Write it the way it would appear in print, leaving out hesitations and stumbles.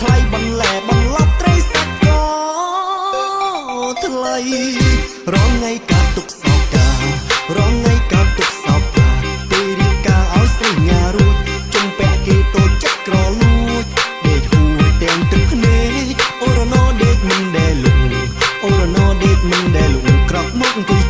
ថ្លៃបន្លែបន្លប់ត្រីសាច់ក៏ថ្លៃរងថ្ងៃកាទុកសោការងថ្ងៃកាទុកសោកាពេលរៀបការឲ្យស្រីញ៉ារួចជំពាក់គេតូចចិត្តក្រលួចដេកហួរទាំងទឹកភ្នែកអូរណូដេកមិនដែលលុងអូរណូដេកមិនដែលលុងក្រោកមកអង្គុយ